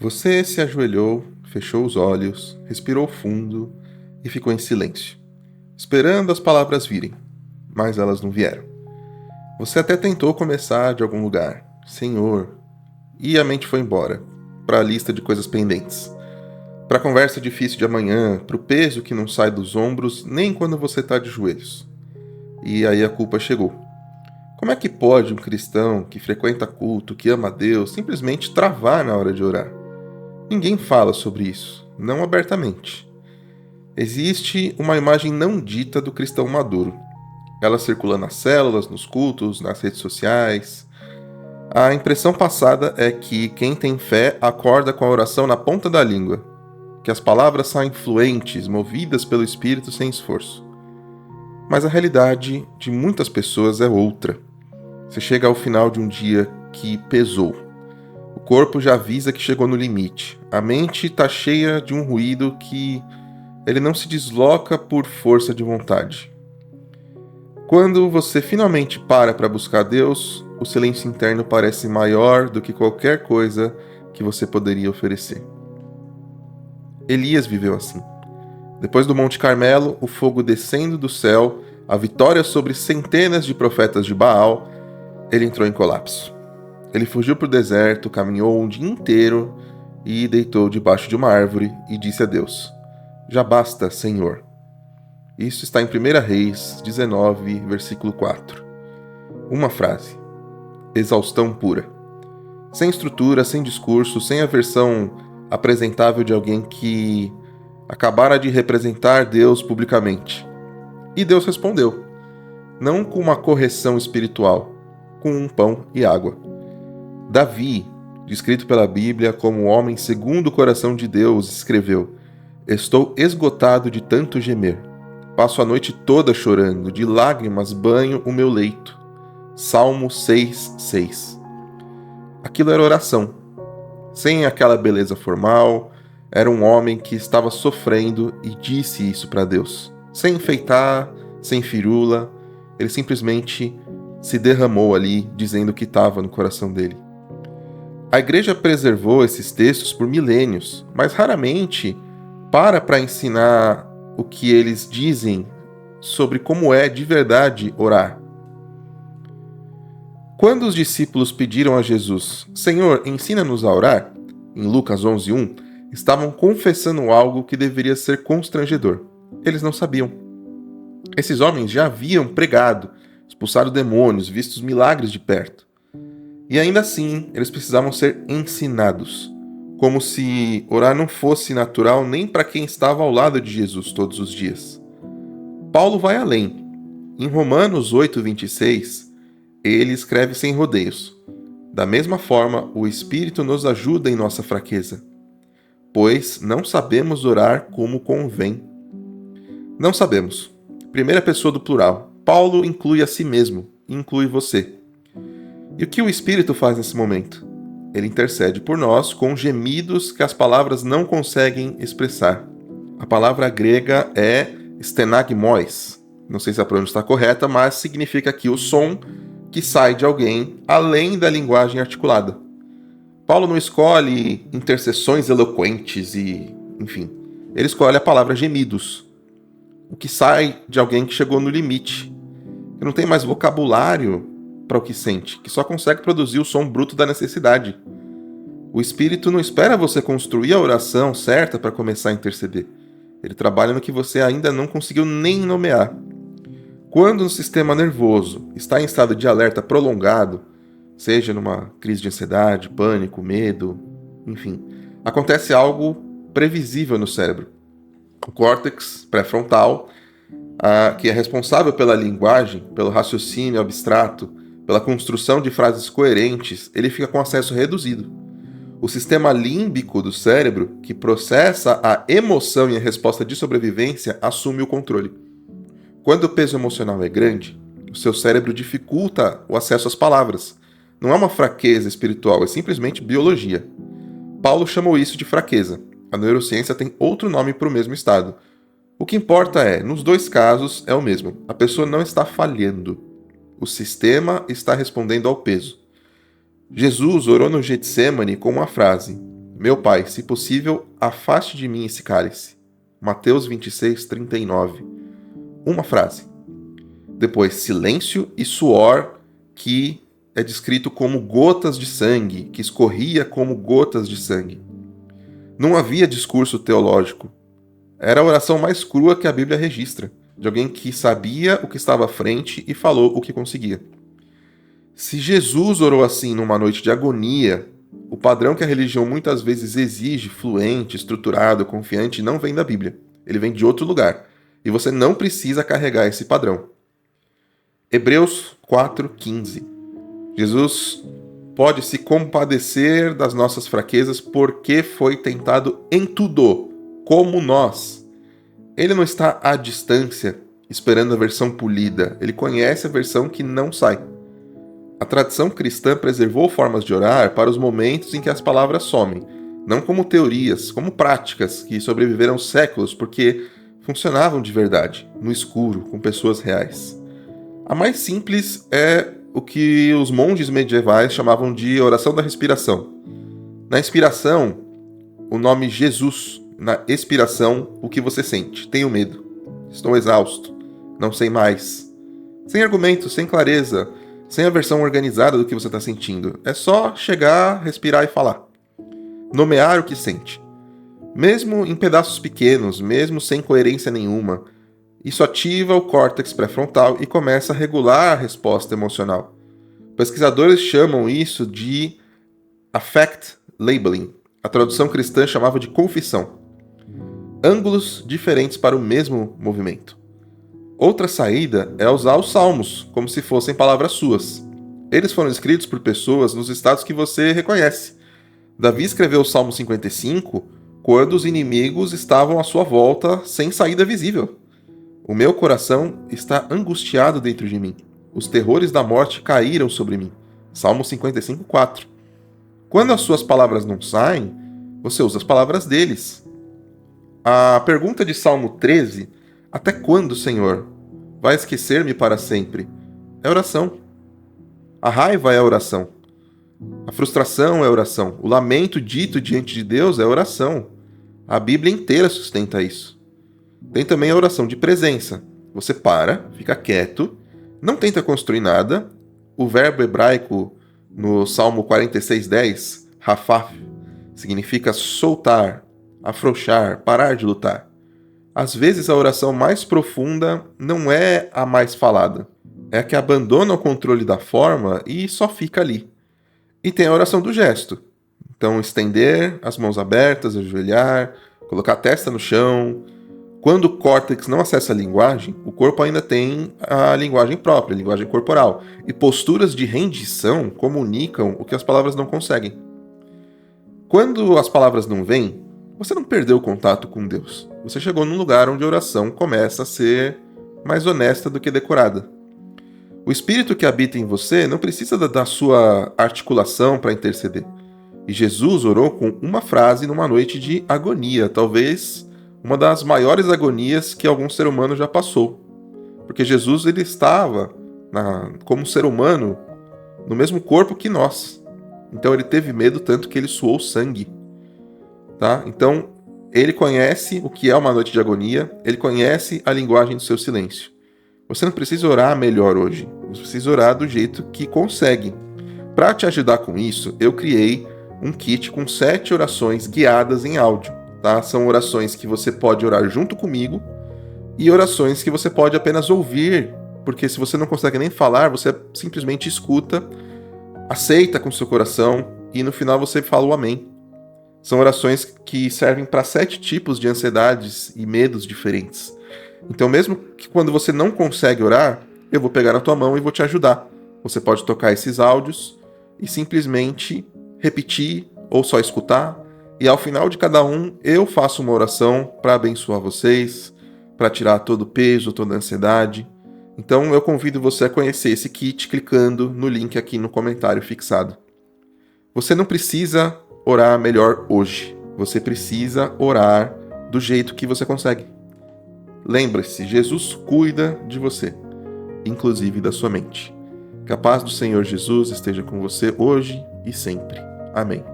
Você se ajoelhou, fechou os olhos, respirou fundo e ficou em silêncio, esperando as palavras virem, mas elas não vieram. Você até tentou começar de algum lugar, Senhor, e a mente foi embora, para a lista de coisas pendentes, para a conversa difícil de amanhã, para o peso que não sai dos ombros nem quando você está de joelhos. E aí a culpa chegou. Como é que pode um cristão que frequenta culto, que ama a Deus, simplesmente travar na hora de orar? Ninguém fala sobre isso, não abertamente. Existe uma imagem não dita do cristão maduro. Ela circula nas células, nos cultos, nas redes sociais. A impressão passada é que quem tem fé acorda com a oração na ponta da língua, que as palavras saem fluentes, movidas pelo Espírito sem esforço. Mas a realidade de muitas pessoas é outra. Você chega ao final de um dia que pesou. O corpo já avisa que chegou no limite. A mente está cheia de um ruído que ele não se desloca por força de vontade. Quando você finalmente para buscar Deus, o silêncio interno parece maior do que qualquer coisa que você poderia oferecer. Elias viveu assim. Depois do Monte Carmelo, o fogo descendo do céu, a vitória sobre centenas de profetas de Baal, ele entrou em colapso. Ele fugiu para o deserto, caminhou um dia inteiro e deitou debaixo de uma árvore e disse a Deus: Já basta, Senhor. Isso está em 1 Reis 19, versículo 4. Uma frase. Exaustão pura. Sem estrutura, sem discurso, sem a versão apresentável de alguém que acabara de representar Deus publicamente. E Deus respondeu, não com uma correção espiritual, com um pão e água. Davi, descrito pela Bíblia como um homem segundo o coração de Deus, escreveu: Estou esgotado de tanto gemer. Passo a noite toda chorando, de lágrimas banho o meu leito. Salmo 6:6. Aquilo era oração. Sem aquela beleza formal, era um homem que estava sofrendo e disse isso para Deus. Sem enfeitar, sem firula, ele simplesmente se derramou ali, dizendo o que estava no coração dele. A igreja preservou esses textos por milênios, mas raramente para ensinar o que eles dizem sobre como é de verdade orar. Quando os discípulos pediram a Jesus, Senhor, ensina-nos a orar, em Lucas 11:1, estavam confessando algo que deveria ser constrangedor. Eles não sabiam. Esses homens já haviam pregado, expulsado demônios, visto os milagres de perto. E ainda assim, eles precisavam ser ensinados, como se orar não fosse natural nem para quem estava ao lado de Jesus todos os dias. Paulo vai além. Em Romanos 8:26, ele escreve sem rodeios. Da mesma forma, o Espírito nos ajuda em nossa fraqueza, pois não sabemos orar como convém. Não sabemos. Primeira pessoa do plural. Paulo inclui a si mesmo, inclui você. E o que o Espírito faz nesse momento? Ele intercede por nós com gemidos que as palavras não conseguem expressar. A palavra grega é stenagmos. Não sei se a pronúncia está correta, mas significa aqui o som que sai de alguém além da linguagem articulada. Paulo não escolhe intercessões eloquentes enfim. Ele escolhe a palavra gemidos. O que sai de alguém que chegou no limite, que não tem mais vocabulário para o que sente, que só consegue produzir o som bruto da necessidade. O Espírito não espera você construir a oração certa para começar a interceder. Ele trabalha no que você ainda não conseguiu nem nomear. Quando um sistema nervoso está em estado de alerta prolongado, seja numa crise de ansiedade, pânico, medo, enfim, acontece algo previsível no cérebro. O córtex pré-frontal, que é responsável pela linguagem, pelo raciocínio abstrato, pela construção de frases coerentes, ele fica com acesso reduzido. O sistema límbico do cérebro, que processa a emoção e a resposta de sobrevivência, assume o controle. Quando o peso emocional é grande, o seu cérebro dificulta o acesso às palavras. Não é uma fraqueza espiritual, é simplesmente biologia. Paulo chamou isso de fraqueza. A neurociência tem outro nome para o mesmo estado. O que importa é, nos dois casos, é o mesmo. A pessoa não está falhando. O sistema está respondendo ao peso. Jesus orou no Getsêmani com uma frase: Meu Pai, se possível, afaste de mim esse cálice. Mateus 26, 39. Uma frase. Depois, silêncio e suor, que é descrito como gotas de sangue, que escorria como gotas de sangue. Não havia discurso teológico. Era a oração mais crua que a Bíblia registra, de alguém que sabia o que estava à frente e falou o que conseguia. Se Jesus orou assim numa noite de agonia, o padrão que a religião muitas vezes exige, fluente, estruturado, confiante, não vem da Bíblia. Ele vem de outro lugar. E você não precisa carregar esse padrão. Hebreus 4,15. Jesus pode se compadecer das nossas fraquezas porque foi tentado em tudo, como nós. Ele não está à distância, esperando a versão polida. Ele conhece a versão que não sai. A tradição cristã preservou formas de orar para os momentos em que as palavras somem, não como teorias, como práticas que sobreviveram séculos porque funcionavam de verdade, no escuro, com pessoas reais. A mais simples é o que os monges medievais chamavam de oração da respiração. Na inspiração, o nome Jesus. Na expiração, o que você sente. Tenho medo. Estou exausto. Não sei mais. Sem argumentos, sem clareza, sem a versão organizada do que você está sentindo. É só chegar, respirar e falar. Nomear o que sente. Mesmo em pedaços pequenos, mesmo sem coerência nenhuma, isso ativa o córtex pré-frontal e começa a regular a resposta emocional. Pesquisadores chamam isso de affect labeling. A tradução cristã chamava de confissão. Ângulos diferentes para o mesmo movimento. Outra saída é usar os salmos, como se fossem palavras suas. Eles foram escritos por pessoas nos estados que você reconhece. Davi escreveu o Salmo 55 quando os inimigos estavam à sua volta sem saída visível. O meu coração está angustiado dentro de mim. Os terrores da morte caíram sobre mim. Salmo 55, 4. Quando as suas palavras não saem, você usa as palavras deles. A pergunta de Salmo 13, até quando, Senhor? Vai esquecer-me para sempre? É oração. A raiva é oração. A frustração é oração. O lamento dito diante de Deus é oração. A Bíblia inteira sustenta isso. Tem também a oração de presença. Você para, fica quieto, não tenta construir nada. O verbo hebraico no Salmo 46:10, rafaf, significa soltar, afrouxar, parar de lutar. Às vezes a oração mais profunda não é a mais falada. É a que abandona o controle da forma e só fica ali. E tem a oração do gesto. Então, estender, as mãos abertas, ajoelhar, colocar a testa no chão. Quando o córtex não acessa a linguagem, o corpo ainda tem a linguagem própria, a linguagem corporal. E posturas de rendição comunicam o que as palavras não conseguem. Quando as palavras não vêm, você não perdeu o contato com Deus. Você chegou num lugar onde a oração começa a ser mais honesta do que decorada. O Espírito que habita em você não precisa da sua articulação para interceder. E Jesus orou com uma frase numa noite de agonia, talvez uma das maiores agonias que algum ser humano já passou. Porque Jesus ele estava, como ser humano, no mesmo corpo que nós. Então ele teve medo tanto que ele suou sangue. Tá? Então ele conhece o que é uma noite de agonia, ele conhece a linguagem do seu silêncio. Você não precisa orar melhor hoje, você precisa orar do jeito que consegue. Para te ajudar com isso, eu criei um kit com 7 orações guiadas em áudio. Tá? São orações que você pode orar junto comigo e orações que você pode apenas ouvir, porque se você não consegue nem falar, você simplesmente escuta, aceita com seu coração e no final você fala o amém. São orações que servem para 7 tipos de ansiedades e medos diferentes. Então, mesmo que quando você não consegue orar, eu vou pegar na tua mão e vou te ajudar. Você pode tocar esses áudios e simplesmente repetir ou só escutar. E ao final de cada um, eu faço uma oração para abençoar vocês, para tirar todo o peso, toda a ansiedade. Então, eu convido você a conhecer esse kit clicando no link aqui no comentário fixado. Você não precisa orar melhor hoje. Você precisa orar do jeito que você consegue. Lembre-se, Jesus cuida de você, inclusive da sua mente. Que a paz do Senhor Jesus esteja com você hoje e sempre. Amém.